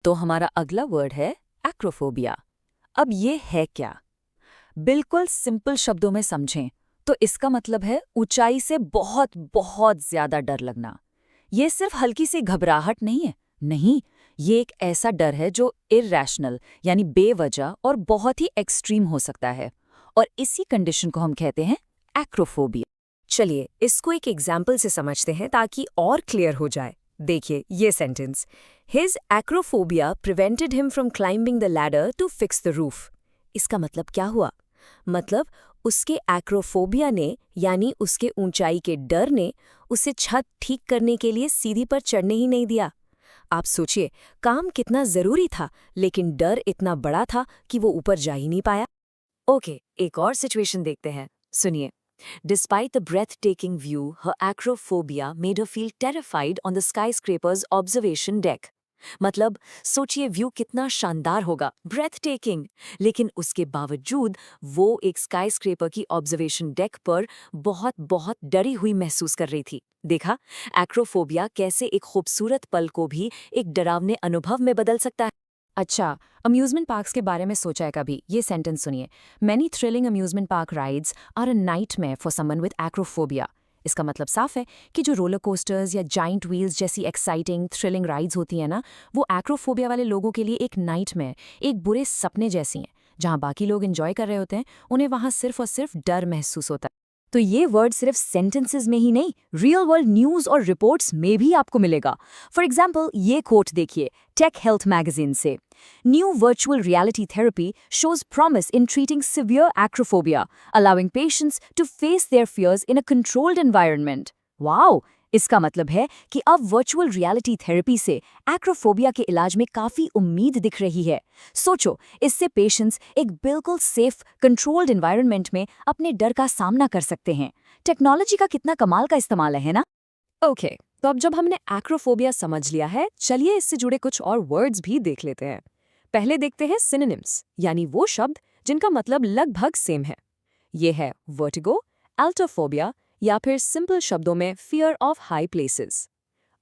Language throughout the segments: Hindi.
तो हमारा अगला वर्ड है एक्रोफोबिया। अब ये है क्या? बिल्कुल सिंपल शब्दों में समझें तो इसका मतलब है ऊंचाई से बहुत बहुत ज्यादा डर लगना। ये सिर्फ हल्की सी घबराहट नहीं है। नहीं, ये एक ऐसा डर है जो इरैशनल यानी बेवजह और बहुत ही एक्सट्रीम हो सकता है। और इसी कंडीशन को हम कहते हैं एक्रोफोबिया। चलिए इसको एक एग्जाम्पल से समझते हैं ताकि और क्लियर हो जाए। देखिए ये sentence, his acrophobia prevented him from climbing the ladder to fix the roof. इसका मतलब क्या हुआ? मतलब उसके एक्रोफोबिया ने यानी उसके ऊंचाई के डर ने उसे छत ठीक करने के लिए सीढ़ी पर चढ़ने ही नहीं दिया। आप सोचिए, काम कितना जरूरी था लेकिन डर इतना बड़ा था कि वो ऊपर जा ही नहीं पाया। ओके, एक और सिचुएशन देखते हैं, सुनिए। Despite the breathtaking view, her acrophobia made her feel terrified on the skyscraper's observation deck. मतलब सोचिए व्यू कितना शानदार होगा, breathtaking, लेकिन उसके बावजूद वो एक स्काईस्क्रेपर की ऑब्जर्वेशन डेक पर बहुत बहुत डरी हुई महसूस कर रही थी। देखा, एक्रोफोबिया कैसे एक खूबसूरत पल को भी एक डरावने अनुभव में बदल सकता है। अच्छा, अम्यूज़मेंट पार्क्स के बारे में सोचा है कभी? ये सेंटेंस सुनिए। Many thrilling amusement park rides are a nightmare for someone with acrophobia. इसका मतलब साफ है कि जो रोलर कोस्टर्स या जाइंट व्हील्स जैसी एक्साइटिंग थ्रिलिंग राइड्स होती हैं ना, वो एक्रोफोबिया वाले लोगों के लिए एक नाइटमेयर, एक बुरे सपने जैसी हैं। जहाँ बाकी लोग एंजॉय कर रहे होते हैं, उन्हें वहाँ सिर्फ और सिर्फ डर महसूस होता है। तो ये वर्ड सिर्फ सेंटेंसेस में ही नहीं, रियल वर्ल्ड न्यूज़ और रिपोर्ट्स में भी आपको मिलेगा। फॉर एग्जाम्पल ये कोट देखिए टेक हेल्थ मैगजीन से, new virtual reality therapy shows promise in treating severe acrophobia, allowing patients to face their fears in a controlled environment. Wow! इसका मतलब है कि अब वर्चुअल रियलिटी थेरेपी से एक्रोफोबिया के इलाज में काफ़ी उम्मीद दिख रही है। सोचो, इससे पेशेंट्स एक बिल्कुल सेफ कंट्रोल्ड एनवायरनमेंट में अपने डर का सामना कर सकते हैं। टेक्नोलॉजी का कितना कमाल का इस्तेमाल है ना? ओके, तो अब जब हमने एक्रोफोबिया समझ लिया है, चलिए इससे जुड़े कुछ और वर्ड्स भी देख लेते हैं। पहले देखते हैं सिनोनिम्स, यानी वो शब्द जिनका मतलब लगभग सेम है। ये है वर्टिगो, अल्टोफोबिया या फिर सिंपल शब्दों में फियर ऑफ हाई प्लेसेस।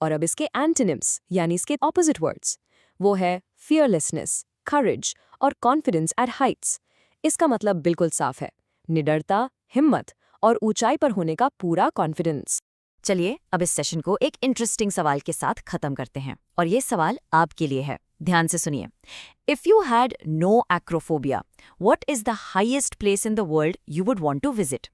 और अब इसके एंटोनिम्स यानी इसके ऑपोजिट वर्ड्स, वो है फियरलेसनेस, करेज और कॉन्फिडेंस एट हाइट्स। इसका मतलब बिल्कुल साफ है, निडरता, हिम्मत और ऊंचाई पर होने का पूरा कॉन्फिडेंस। चलिए अब इस सेशन को एक इंटरेस्टिंग सवाल के साथ खत्म करते हैं, और ये सवाल आपके लिए है। ध्यान से सुनिए। If you had no acrophobia, what is the highest place in the world you would want to visit?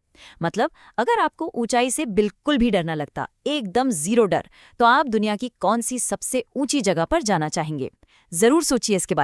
मतलब अगर आपको ऊंचाई से बिल्कुल भी डर ना लगता, एकदम जीरो डर, तो आप दुनिया की कौन सी सबसे ऊंची जगह पर जाना चाहेंगे? जरूर सोचिए इसके बारे में।